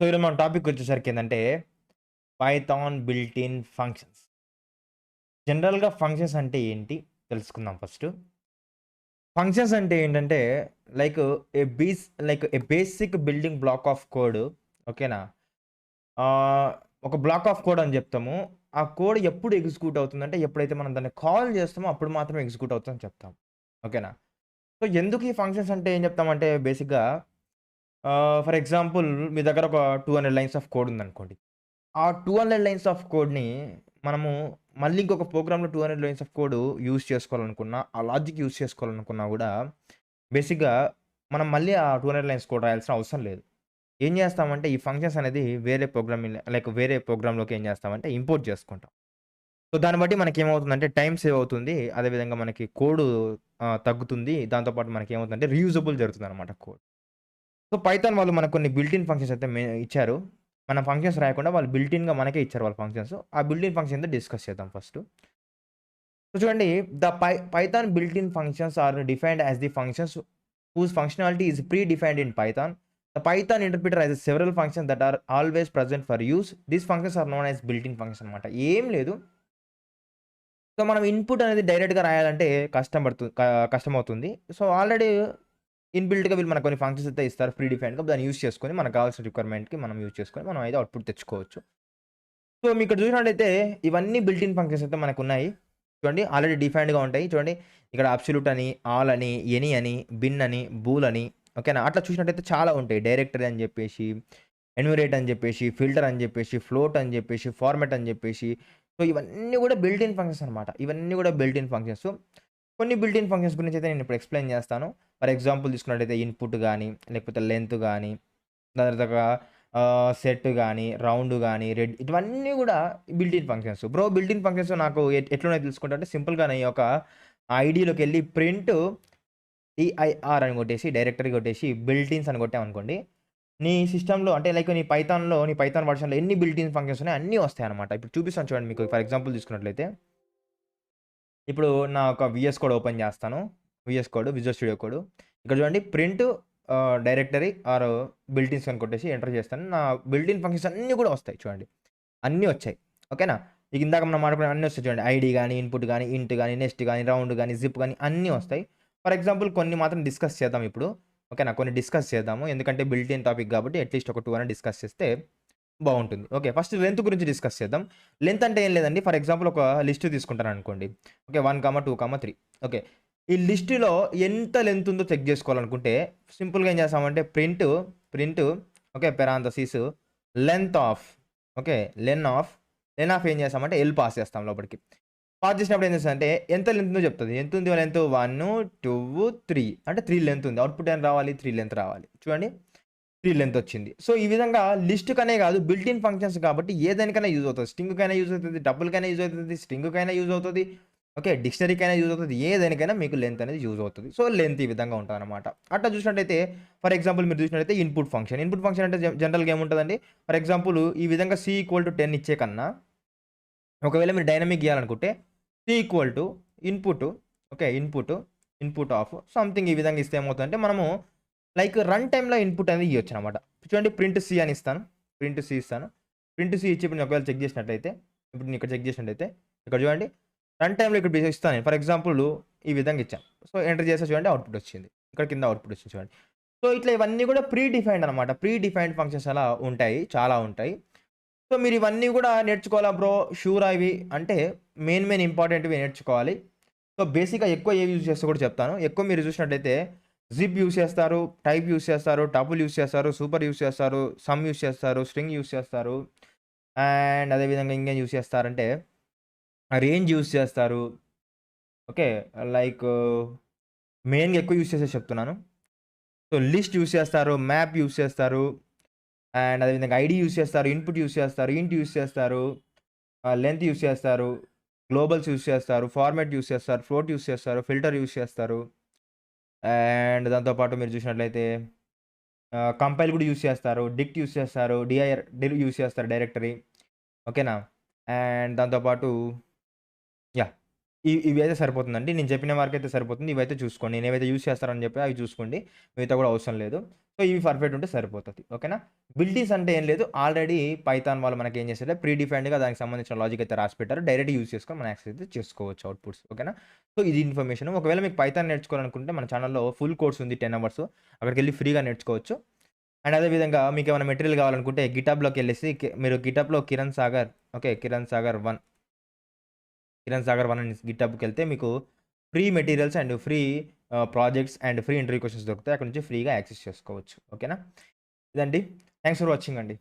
ఈరోజు మన టాపిక్ వచ్చేసరికి ఏందంటే, పైథాన్ బిల్ట్ ఇన్ ఫంక్షన్స్. జనరల్‌గా ఫంక్షన్స్ అంటే ఏంటి తెలుసుకుందాం ఫస్టు. ఫంక్షన్స్ అంటే ఏంటంటే, like like A basic building black of code. ఓకేనా? ఆహ్, ఒక బ్లాక్ ఆఫ్ కోడ్ అని చెప్తాము. ఆ కోడ్ ఎప్పుడు ఎగ్జిక్యూట్ అవుతుందంటే, ఎప్పుడైతే మనం దాన్ని కాల్ చేస్తామో అప్పుడు మాత్రమే ఎగ్జిక్యూట్ అవుతుందని చెప్తాం. ఓకేనా? సో, ఎందుకు ఈ ఫంక్షన్స్ అంటే ఏం చెప్తామంటే బేసిక్‌గా ఫర్ ఎగ్జాంపుల్ మీ దగ్గర ఒక 200 లైన్స్ ఆఫ్ కోడ్ ఉందనుకోండి. ఆ 200 లైన్స్ ఆఫ్ కోడ్‌ని మనము మళ్ళీ ఇంకొక ప్రోగ్రామ్‌లో 200 లైన్స్ ఆఫ్ కోడ్ యూజ్ చేసుకోవాలనుకున్నా, ఆ లాజిక్ యూజ్ చేసుకోవాలనుకున్నా గూడా బేసిక్‌గా మనం మళ్ళీ ఆ 200 లైన్స్ కోడ్ రాయాల్సిన అవసరం లేదు. ఏం చేస్తామంటే ఈ ఫంక్షన్స్ అనేది వేరే ప్రోగ్రామ్‌లోకి ఏం చేస్తామంటే ఇంపోర్ట్ చేసుకుంటాం. సో, దాన్ని బట్టి మనకేమవుతుందంటే టైమ్ సేవ్ అవుతుంది. అదేవిధంగా మనకి కోడ్ తగ్గుతుంది. దాంతో పాటు మనకేమవుతుందంటే రీయూజబుల్ జరుగుతుందనమాట కోడ్. సో, పైథాన్ వాళ్ళు మనకు కొన్ని బిల్ట్ ఇన్ ఫంక్షన్స్ అయితే ఇచ్చారు. మనం ఫంక్షన్స్ రాయకుండా వాళ్ళు బిల్ట్ ఇన్‌గా మనకే ఇచ్చారు వాళ్ళ ఫంక్షన్స్. ఆ బిల్ట్ ఇన్ ఫంక్షన్ ఏందో డిస్కస్ చేద్దాం ఫస్టు. సో, చూడండి the python built in functions are defined as the functions whose functionality is predefined in python. The python interpreter has several functions that are always present for use. These functions are known as built in function అనమాట. ఏం లేదు. So, మనం input అనేది డైరెక్ట్‌గా రాయాలంటే కష్టమవుతుంది. So, already ఇన్‌బిల్ట్‌గా వీళ్ళు మనకు కొన్ని ఫంక్షన్స్ అయితే ఇస్తారు ప్రీ డిఫైన్డ్‌గా. దాన్ని యూజ్ చేసుకొని మనకు కావాల్సిన రిక్వైర్మెంట్‌కి మనం యూజ్ చేసుకొని మనం అయితే అవుట్‌పుట్ తెచ్చుకోవచ్చు. సో, మీకిక్కడ చూసినట్టయితే ఇవన్నీ బిల్ట్ ఇన్ ఫంక్షన్స్ అయితే మనకున్నాయి. చూడండి ఆల్రెడీ డిఫైన్డ్‌గా ఉంటాయి. చూడండి ఇక్కడ అబ్సల్యూట్ అని, ఆల్ అని, ఎనీ అని, బిన్ అని, బూల్ అని ఓకేనా? అట్లా చూసినట్టయితే చాలా ఉంటాయి. డైరెక్టరీ అని చెప్పేసి, ఎన్యూమరేట్ అని చెప్పేసి, ఫిల్టర్ అని చెప్పేసి, ఫ్లోట్ అని చెప్పేసి, ఫార్మాట్ అని చెప్పేసి సో, ఇవన్నీ కూడా బిల్ట్ ఇన్ ఫంక్షన్స్ అనమాట. ఇవన్నీ కూడా బిల్ట్ ఇన్ ఫంక్షన్స్. కొన్ని బిల్ట్ ఇన్ ఫంక్షన్స్ గురించి అయితే నేను ఇప్పుడు ఎక్స్‌ప్లెయిన్ చేస్తాను. ఫర్ ఎగ్జాంపుల్ తీసుకున్నట్టయితే ఇన్‌పుట్ గాని, లేకపోతే లెంత్ గాని, దాని తర్వాత సెట్ గాని, రౌండ్ గాని, రెడ్ ఇవన్నీ గూడా built in functions. Built in functions నాకు ఎట్లున్నాయో తెలుసుకుంటా అంటే సింపుల్‌గానే ఈ యొక్క ఐడీలోకెళ్ళి టిఐఆర్ అని కొట్టేసి డైరెక్టరీ కొట్టేసి బిల్ట్ ఇన్స్ అని కొట్టామనుకోండి. నీ సిస్టమ్‌లో అంటే లైక్ నీ పైథాన్ వర్షన్‌లో ఎన్ని బిల్ట్ ఇన్ ఫంక్షన్స్ ఉన్నాయో అన్నీ వస్తాయన్నమాట. ఇప్పుడు చూపిస్తాను చూడండి మీకు ఫర్ ఎగ్జాంపుల్ తీసుకున్నట్లయితే, ఇప్పుడు నా ఒక వీఎస్ కోడ్ ఓపెన్ చేస్తాను. Visual studio code. ఇక్కడ చూడండి ప్రింట్ డైరెక్టరీ ఆర్ బిల్ట్ ఇన్స్ అని కొట్టేసి ఎంటర్ చేస్తాను. నా బిల్ట్ ఇన్ ఫంక్షన్స్ అన్నీ కూడా వస్తాయి చూడండి. అన్నీ వచ్చాయి. ఓకేనా? ఇక ఇందాక మనం మాట్లాడుకున్న అన్నీ వస్తాయి చూడండి. ఐడీ గాని, ఇన్‌పుట్ గాని, ఇంట్ గాని, నెక్స్ట్ గాని, రౌండ్ గాని, జిప్ గాని అన్నీ వస్తాయి. ఫర్ ఎగ్జాంపుల్ కొన్ని మాత్రం డిస్కస్ చేద్దాం ఇప్పుడు. ఓకేనా? కొన్ని డిస్కస్ చేద్దాము. ఎందుకంటే బిల్ట్ ఇన్ టాపిక్ కాబట్టి అట్‌లీస్ట్ ఒక 2 అన్నా డిస్కస్ చేస్తే బావుంటుంది. ఓకే. ఫస్ట్ లెంత్ గురించి డిస్కస్ చేద్దాం. లెంత్ అంటే ఏం లేదండి. ఫర్ ఎగ్జాంపుల్ ఒక లిస్ట్ తీసుకుంటాననుకోండి. ఓకే. 1, 2, 3 ఓకే. ఈ లిస్ట్‌లో ఎంత లెంత్ ఉందో చెక్ జేసుకోవాలనుకుంటే సింపుల్‌గా ఏం చేస్తామంటే print okay. Parenthesis length of okay. Len of ఏం చేస్తామంటే ఎల్ పాస్ చేస్తాం లోపలికి. పాస్ చేసినప్పుడు ఏం చేస్తదంటే ఎంత లెంత్ ఉందో చెప్తది. ఎంతుంది లెంత్ 1, 2, 3 అంటే 3 లెంత్ ఉంది. అవుట్‌పుట్ ఏం రావాలి? 3 లెంత్ రావాలి. చూడండి. 3 లెంత్ వచ్చింది. సో, ఈ విధంగా లిస్ట్‌కనే కాదు బిల్ట్ ఇన్ ఫంక్షన్స్ కాబట్టి ఏదానికైనా యూజ్ అవుతది. స్ట్రింగ్‌కైనా యూజ్ అవుతది. డబుల్‌కైనా యూజ్ అవుతది. స్ట్రింగ్‌కైనా యూజ్ అవుతది. ఓకే. డిక్షనరీకైనా యూజ్ అవుతది. ఏదానికైనా మీకు లెంత్ అనేది యూజ్ అవుతది. సో, లెంత్ ఈ విధంగా ఉంటదనమాట. అట్లా చూసినట్టయితే ఫర్ ఎగ్జాంపుల్ మీరు చూసినట్టయితే ఇన్‌పుట్ ఫంక్షన్. ఇన్‌పుట్ ఫంక్షన్ అంటే జనరల్‌గా ఏముంటదండి? ఫర్ ఎగ్జాంపుల్ ఈ విధంగా సి ఈక్వల్ టు 10 ఇచ్చే కన్నా ఒకవేళ మీరు డైనమిక్ గీయాలనుకుంటే C equal to input okay. Input of something ఈ విధంగా ఇస్తే ఏమవుతదంటే మనము లైక్ రన్ టైమ్‌లో ఇన్‌పుట్ అనేది ఇయ్యొచ్చనమాట. చూడండి ప్రింట్ సి అని ఇస్తాను. ప్రింట్ సి ఇస్తాను. ప్రింట్ సి ఇచ్చి ఇప్పుడు నేను ఒకవేళ చెక్ చేసినట్టయితే, ఇప్పుడు నేను ఇక్కడ చెక్ చేసినట్టయితే, ఇక్కడ చూడండి రన్ టైమ్‌లో ఇక్కడ ఇస్తాను నేను. ఫర్ ఎగ్జాంపుల్ ఈ విధంగా ఇచ్చాను. సో, ఎంటర్ చేస్తే చూడండి అవుట్‌పుట్ వచ్చింది. ఇక్కడ కింద అవుట్‌పుట్ వచ్చింది చూడండి. సో, ఇట్లా ఇవన్నీ కూడా ప్రీ డిఫైన్డ్ అనమాట. ప్రీ డిఫైన్డ్ ఫంక్షన్స్ అలా ఉంటాయి. చాలా ఉంటాయి. సో, మీరు ఇవన్నీ కూడా నేర్చుకోవాలా బ్రో షూరా ఇవి అంటే మెయిన్ ఇంపార్టెంట్‌వి నేర్చుకోవాలి. సో, బేసిక్‌గా ఎక్కువ ఏవి యూజ్ చేస్తారో కూడా చెప్తాను. ఎక్కువ మీరు చూసినట్టయితే జిప్ యూజ్ చేస్తారు, టైప్ యూజ్ చేస్తారు, టపుల్ యూజ్ చేస్తారు, సూపర్ యూజ్ చేస్తారు, సమ్ యూజ్ చేస్తారు, స్ట్రింగ్ యూజ్ చేస్తారు. అండ్ అదే విధంగా ఇంకేం యూజ్ చేస్తారంటే రేంజ్ యూజ్ చేస్తారు. ఓకే. లైక్ మెయిన్‌గా ఎక్కువ యూజ్ చేసేది చెప్తున్నాను. సో, లిస్ట్ యూజ్ చేస్తారు, మ్యాప్ యూజ్ చేస్తారు. అండ్ అదే విధంగా ఐడీ యూజ్ చేస్తారు, ఇన్‌పుట్ యూజ్ చేస్తారు, ఇంట్ యూజ్ చేస్తారు, లెంత్ యూజ్ చేస్తారు, గ్లోబల్స్ యూజ్ చేస్తారు, ఫార్మాట్ యూజ్ చేస్తారు, ఫ్లోట్ యూజ్ చేస్తారు, ఫిల్టర్ యూజ్ చేస్తారు. అండ్ దాంతో పాటు మీరు చూసినట్లయితే కంపైల్ కూడా యూజ్ చేస్తారు. డిక్ట్ యూజ్ చేస్తారు. డిర్ యూజ్ చేస్తారు డైరెక్టరీ. ఓకేనా? అండ్ దాంతో పాటు యాహ్! ఇవి అయితే సరిపోతుందండి. నేను చెప్పిన వరకైతే సరిపోతుంది. ఇవైతే చూసుకోండి. నేనేవైతే యూజ్ చేస్తారని చెప్పి అవి చూసుకోండి. మిగతా కూడా అవసరం లేదు. సో, ఇవి పర్ఫెక్ట్ ఉంటే సరిపోతది. ఓకేనా? బిల్టీస్ అంటే ఏం లేదు. ఆల్రెడీ పైథాన్ వాళ్ళు మనకేం చేశారంటే ప్రీ డిఫైన్డ్‌గా దానికి సంబంధించిన లాజిక్ అయితే రాసి పెట్టారు. డైరెక్ట్‌గా యూజ్ చేసుకొని మనం యాక్సెస్ అయితే చేసుకోవచ్చు అవుట్‌పుట్స్. ఓకేనా? సో, ఇది ఇన్ఫర్మేషన్. ఒకవేళ మీకు పైథాన్ నేర్చుకోవాలనుకుంటే మన ఛానెల్‌లో ఫుల్ కోర్స్ ఉంది 10 అవర్స్. అక్కడికెళ్ళి ఫ్రీగా నేర్చుకోవచ్చు. అండ్ అదే విధంగా మీకేమైనా మెటీరియల్ కావాలనుకుంటే గిటబ్‌లోకెళ్ళేసి మీరు గిటబ్‌లో కిరణ్ సాగర్ ఓకే. కిరణ్ సాగర్ 1 అని గిటబ్‌కెళ్తే మీకు free materials and free projects and free interview questions దొరుకుతాయి. అక్కడి నుంచి ఫ్రీగా యాక్సెస్ చేసుకోవచ్చు. ఓకేనా? ఇదండి. థాంక్స్ ఫర్ వాచింగ్ అండి.